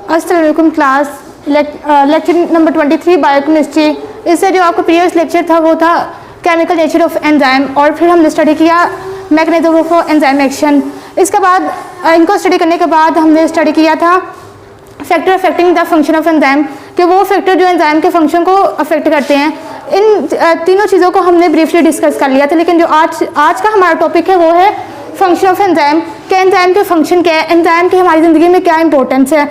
अस्सलाम वालेकुम class. Lecture number 23 biochemistry. इससे जो आपका प्रीवियस लेक्चर था वो था केमिकल नेचर ऑफ एंजाइम, और फिर हमने स्टडी किया मैकेनिज्म ऑफ एंजाइम एक्शन। इसके बाद इनको स्टडी करने के बाद हमने स्टडी किया था factor affecting the function of enzyme, कि वो फैक्टर जो एंजाइम के फंक्शन को अफेक्ट करते हैं। इन तीनों चीज़ों को हमने ब्रीफली डिस्कस कर लिया था, लेकिन जो आज का हमारा टॉपिक है वो है फंक्शन ऑफ एंजाइम, कि एंजाइम के फंक्शन क्या है, एंजाइम की हमारी ज़िंदगी में क्या इंपॉर्टेंस है।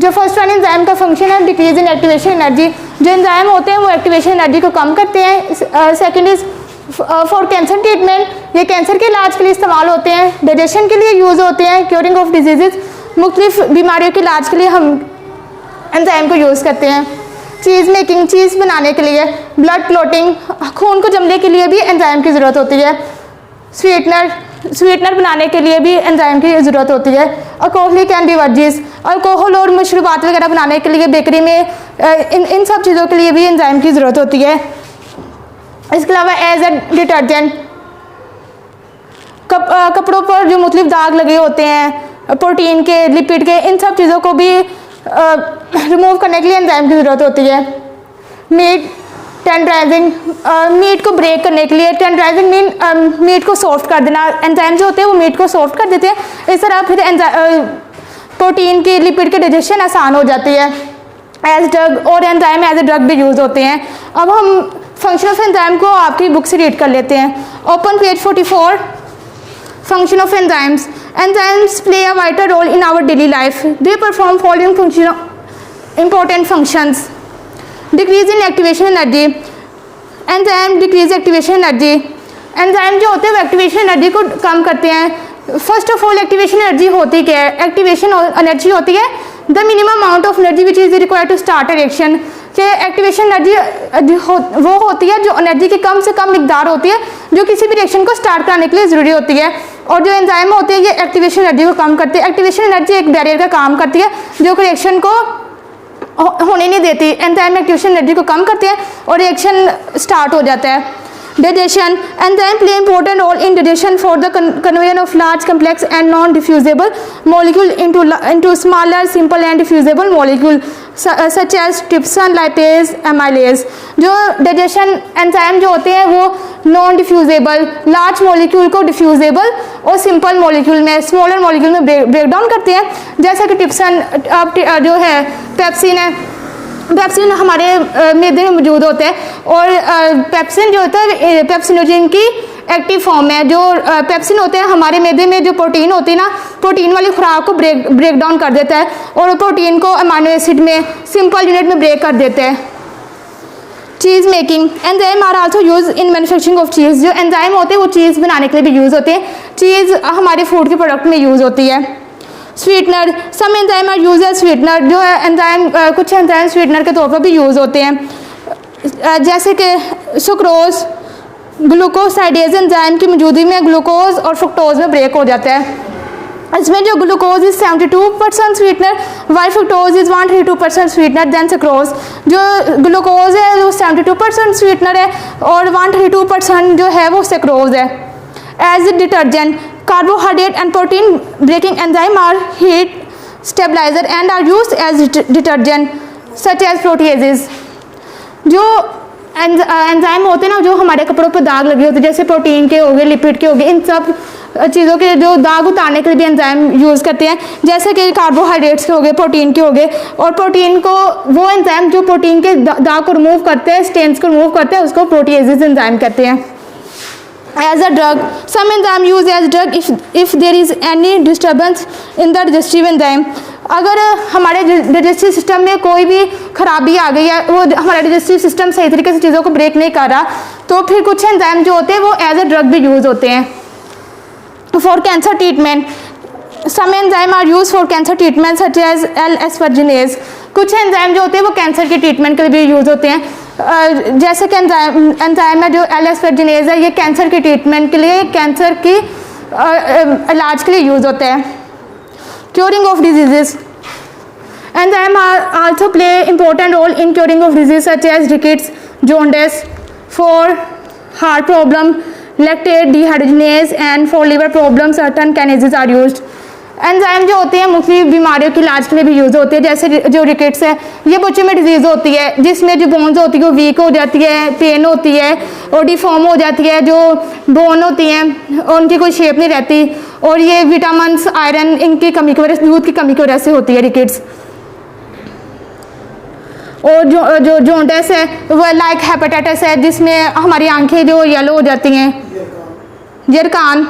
जो फर्स्ट वन एंजाइम का फंक्शन है डिक्रीज इन एक्टिवेशन एनर्जी। जो एंजाइम होते हैं वो एक्टिवेशन एनर्जी को कम करते हैं। Second is for cancer treatment, ये कैंसर के इलाज के लिए इस्तेमाल होते हैं। डाइजेशन के लिए यूज़ होते हैं। क्योरिंग ऑफ डिजीज़, मुख्तलिफ बीमारियों के इलाज के लिए हम एंजाइम को यूज़ करते हैं। चीज़ मेकिंग, चीज़ बनाने के लिए। ब्लड क्लॉटिंग, खून को जमने के लिए भी एंजाइम की ज़रूरत होती है। स्वीटनर बनाने के लिए भी एंजाइम की ज़रूरत होती है। अल्कोहलिक एंड बेवरेजेस, अल्कोहल और मशरूबात वगैरह बनाने के लिए बेकरी में इन सब चीज़ों के लिए भी एंजाइम की ज़रूरत होती है। इसके अलावा एज ए डिटर्जेंट, कपड़ों पर जो मुख्तलिफ दाग लगे होते हैं प्रोटीन के, लिपिड के, इन सब चीज़ों को भी रिमूव करने के लिए एंजाइम की ज़रूरत होती है। मीट टेंडराइजिंग, मीट को ब्रेक करने के लिए। टेंडराइजिंग मीन मीट को सॉफ्ट कर देना। एंजाइम जो होते हैं वो मीट को सॉफ्ट कर देते हैं। इस तरह फिर प्रोटीन की, लिपिड के डाइजेशन आसान हो जाती है। एज ड्रग, और एंजाइम एज ए ड्रग भी यूज़ होते हैं। अब हम फंक्शन ऑफ एंजाइम को आपकी बुक से रीड कर लेते हैं। Open page 44। Function of enzymes. Enzymes play a vital role in our daily life. They perform following function important functions. Decrease in activation energy, enzyme decrease activation energy. Enzyme जो होते हैं वो activation energy को कम करते हैं। First of all activation energy होती क्या है? एक्टिवेशन एनर्जी होती है the minimum amount of energy which is required to start a reaction. कि एक्टिवेशन एनर्जी वो होती है जो एनर्जी की कम से कम मिकदार होती है जो किसी भी रिएक्शन को स्टार्ट कराने के लिए ज़रूरी होती है। और जो एंजाइम होते हैं ये एक्टिवेशन एनर्जी को कम करते हैं। एक्टिवेशन एनर्जी एक बैरियर का काम करती है जो कि रिएक्शन को होने नहीं देती। एंजाइम एक्टिवेशन एनर्जी को कम करते हैं और रिएक्शन स्टार्ट हो जाता है। Digestion, enzyme play important role in digestion for the conversion of large complex and non diffusible molecule into smaller simple and diffusible molecule such as trypsin, lipase, amylase. जो digestion enzyme जो होते हैं वो non डिफ्यूजेबल, large molecule को डिफ्यूजेबल और simple molecule में, smaller molecule में break down करते हैं। जैसे कि ट्रिप्सिन जो है, पेप्सिन है, पेप्सिन हमारे मैदे में मौजूद होते हैं। और पेप्सिन जो होता है पेप्सिनोजिन की एक्टिव फॉर्म है। जो पेप्सिन होते हैं हमारे मैदे में जो प्रोटीन होती है ना, प्रोटीन वाली खुराक को ब्रेक डाउन कर देता है और प्रोटीन को अमाइनो एसिड में सिंपल यूनिट में ब्रेक कर देते हैं। Cheese making, enzyme are also use in manufacturing of cheese. जो एंजाइम होते हैं वो चीज़ बनाने के लिए भी यूज़ होते हैं। चीज़ हमारे फूड के प्रोडक्ट में यूज़ होती है। Sweetener, some enzyme are use as sweetener. जो है एंजाइम, कुछ एंजाइम स्वीटनर के तौर पर भी यूज़ होते हैं। जैसे कि सुक्रोज, ग्लूकोसाइडेज एंजाइम की मौजूदगी में ग्लूकोज और फ्रुक्टोज में ब्रेक हो जाता है। इसमें जो glucose is 72% sweetener, why fructose is 132% sweetener than sucrose. जो ग्लूकोज है वो 72% स्वीटनर है और 132% जो है वो सुक्रोज है। As a detergent, carbohydrate and protein breaking enzyme are heat stabilizer and are used as detergent such as proteases। जो एंजाइम होते हैं ना, जो हमारे कपड़ों पर दाग लगे होते हैं, जैसे प्रोटीन के हो गए, लिपिड के हो गए, इन सब चीज़ों के जो दाग उतारने के लिए भी एंजाइम यूज़ करते हैं। जैसे कि कार्बोहाइड्रेट्स के हो गए, प्रोटीन के हो गए, और प्रोटीन को वो एंजाइम जो प्रोटीन के दाग को रिमूव करते हैं, स्टेन्स को रिमूव करते हैं, उसको प्रोटीएजेस एंजाइम कहते हैं। As a drug, some enzyme used as drug if there is any disturbance in the digestive enzyme। अगर हमारे डाइजेस्टिव सिस्टम में कोई भी खराबी आ गई है, वो हमारा डाइजेस्टिव सिस्टम सही तरीके से चीज़ों को ब्रेक नहीं कर रहा, तो फिर कुछ एंजाइम जो होते हैं वो एज ए ड्रग भी यूज़ होते हैं। For cancer treatment, some enzyme are use for cancer treatment such as L asparaginase. कुछ एंजाइम जो होते हैं वो कैंसर के ट्रीटमेंट के लिए भी यूज़ होते हैं। जैसे कि एंजाइम है जो एल-एस्पर्जिनेज है, ये कैंसर के ट्रीटमेंट के लिए, कैंसर की इलाज के लिए यूज़ होते हैं। Curing of diseases, enzyme also play important role in curing of disease such as rickets, jaundice. For heart problem, lactate dehydrogenase, and for liver problems certain kinases are used. Enzyme जो होते हैं मुख्तलिफ बीमारियों के इलाज के लिए भी यूज़ होते हैं, जैसे जो रिकेट्स है ये बच्चों में डिजीज़ होती है जिसमें जो बोन्स होती है वो वीक हो जाती है, पेन होती है और डिफॉर्म हो जाती है, जो बोन होती हैं उनकी कोई शेप नहीं रहती, और ये विटामिन आयरन इनकी कमी की वजह से, दूध की कमी की वजह से होती है रिकेट्स। और जो जॉन्डिस है वो लाइक हेपेटाइटिस है जिसमें हमारी आंखें जो येलो हो जाती हैं। यरकान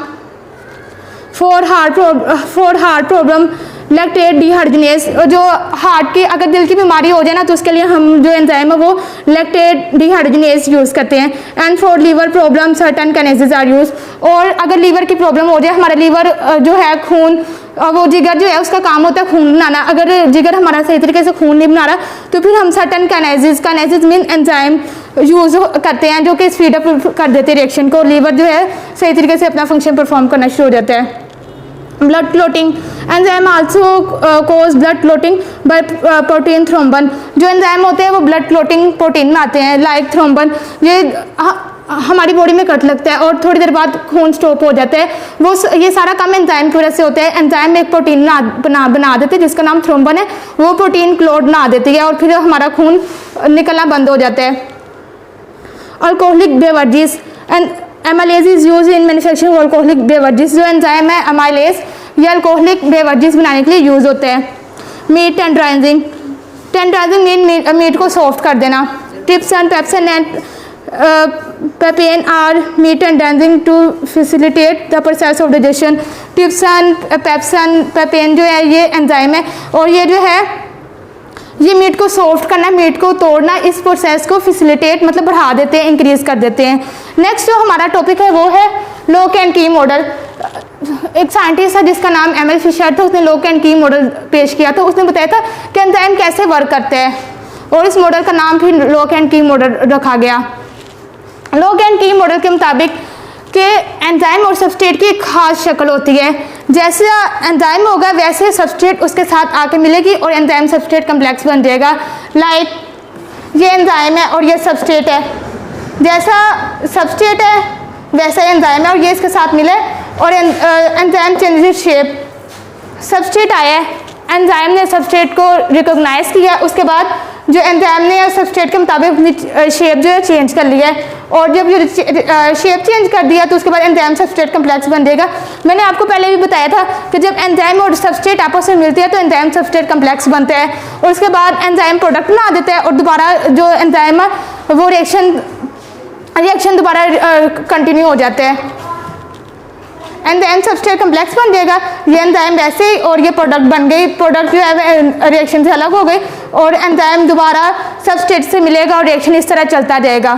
for heart problem lactate dehydrogenase, जो हार्ट की अगर दिल की बीमारी हो जाए ना तो उसके लिए हम जो एंजाइम है वो लैक्टेट डिहाइड्रोजिनेज यूज़ करते हैं। And for liver problem certain kinases are use, और अगर लीवर की प्रॉब्लम हो जाए, हमारा लीवर जो है खून, वो जिगर जो है उसका काम होता है खून बनाना, अगर जिगर हमारा सही तरीके से खून नहीं बना रहा तो फिर हम certain kinases mean enzyme use करते हैं जो कि स्पीड अप कर देते हैं रिएक्शन को, लीवर जो है सही तरीके से अपना फंक्शन परफॉर्म करना शुरू हो जाता है। Blood clotting enzyme also cause blood clotting by protein thrombin, जो एंजाइम होते हैं वो ब्लड क्लोटिंग प्रोटीन में आते हैं लाइक थ्रोम्बन, ये हमारी बॉडी में कट लगता है और थोड़ी देर बाद खून स्टॉप हो जाता है, वो ये सारा काम एंजाइम की वजह से होता है। एंजाइम एक प्रोटीन बना देते हैं जिसका नाम थ्रोम्बन है, वो प्रोटीन क्लोट बना देती है और फिर हमारा खून निकलना बंद हो जाता है। Alcoholic beverages and amylase is use in manufacturing alcoholic beverages, जो एंजाइम है एमाइलेज ये अल्कोहलिक बेवरेजेस बनाने के लिए यूज़ होते हैं। मीट टेंडराइजिंग मीन मीट को सॉफ्ट कर देना। Trypsin pepsin and papain are meat tenderising to facilitate the process of digestion. Trypsin papain जो है ये एंजाइम है और ये जो है ये मीट को सॉफ्ट करना, मीट को तोड़ना, इस प्रोसेस को फैसिलिटेट मतलब बढ़ा देते हैं, इंक्रीज कर देते हैं। नेक्स्ट जो हमारा टॉपिक है वो है लॉक एंड की मॉडल। एक साइंटिस्ट है जिसका नाम एमएल फिशर था, उसने लॉक एंड की मॉडल पेश किया था। उसने बताया था कि एंजाइम कैसे वर्क करते हैं और इस मॉडल का नाम फिर लॉक एंड की मॉडल रखा गया। लॉक एंड की मॉडल के मुताबिक कि एंजाइम और सबस्ट्रेट की एक खास शक्ल होती है, जैसे एंजाइम होगा वैसे सबस्ट्रेट उसके साथ आके मिलेगी और एंजाइम सबस्ट्रेट कम्प्लेक्स बन जाएगा। लाइक ये एंजाइम है और ये सबस्ट्रेट है, जैसा सबस्ट्रेट है वैसा एंजाइम है और ये इसके साथ मिले और एंजाइम चेंजेस शेप। सबस्ट्रेट आया है, एंजाइम ने सबस्ट्रेट को रिकॉग्नाइज किया, उसके बाद जो एंजाइम ने सबस्ट्रेट के मुताबिक अपनी शेप जो है चेंज कर लिया है और जब ये शेप चेंज कर दिया तो उसके बाद एंजाइम सबस्ट्रेट कम्प्लेक्स बन जाएगा। मैंने आपको पहले भी बताया था कि जब एंजाइम और सबस्ट्रेट आपस में मिलती है तो एंजाइम सबस्ट्रेट कम्प्लेक्स बनता है और उसके बाद एंजाइम प्रोडक्ट बना देता है और दोबारा जो एंजाइम है वो रिएक्शन दोबारा कंटिन्यू हो जाता है। एंजाइम सबस्ट्रेट कम्प्लेक्स बन जाएगा, ये एंजाइम वैसे ही और ये प्रोडक्ट बन गई, प्रोडक्ट जो है रिएक्शन से अलग हो गई और एंजाइम दोबारा सबस्ट्रेट से मिलेगा और रिएक्शन इस तरह चलता जाएगा।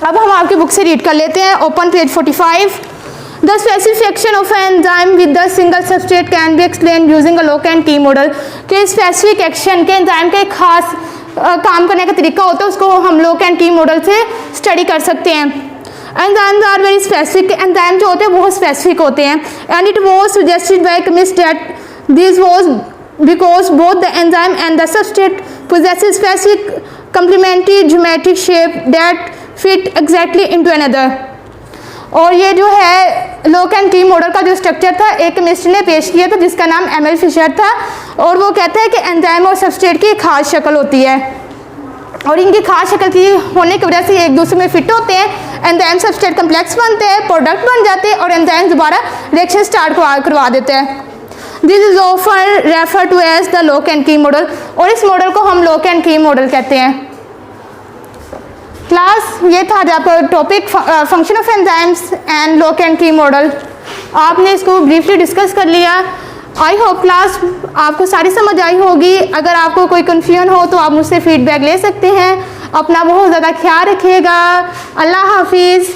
अब हम आपकी बुक से रीड कर लेते हैं, open page 45। The specification of enzyme with the single substrate can be explain using a lock and key model. कि स्पेसिफिक एक्शन के एंजाइम का एक खास काम करने का तरीका होता है, उसको हम लॉक एंड की मॉडल से स्टडी कर सकते हैं। Enzymes are very specific, enzyme जो होते हैं बहुत स्पेसिफिक होते हैं। And it was suggested by chemist that this was because both the enzyme and the substrate possesses specific complementary geometric shape that fit exactly into another। और ये जो है लॉक एंड की मॉडल का जो structure था एक chemist ने पेश किया था जिसका नाम एमएल फिशर था और वो कहता है कि एंजाइम और सबस्ट्रेट की खास शक्ल होती है और इनकी खास शक्ल की होने की वजह से एक दूसरे में फिट होते हैं, एंजाइम सबस्ट्रेट कम्प्लेक्स बनते हैं, प्रोडक्ट बन जाते हैं और एंजाइम दोबारा रिएक्शन स्टार्ट करवा देते हैं। This is often refer to as the lock and key model और इस मॉडल को हम लॉक एंड की मॉडल कहते हैं। क्लास ये था आपका topic function of enzymes and lock and key model. आपने इसको ब्रीफली डिस्कस कर लिया। आई होप क्लास आपको सारी समझ आई होगी। अगर आपको कोई कन्फ्यूजन हो तो आप मुझसे फीडबैक ले सकते हैं। अपना बहुत ज़्यादा ख्याल रखिएगा। अल्लाह हाफिज़।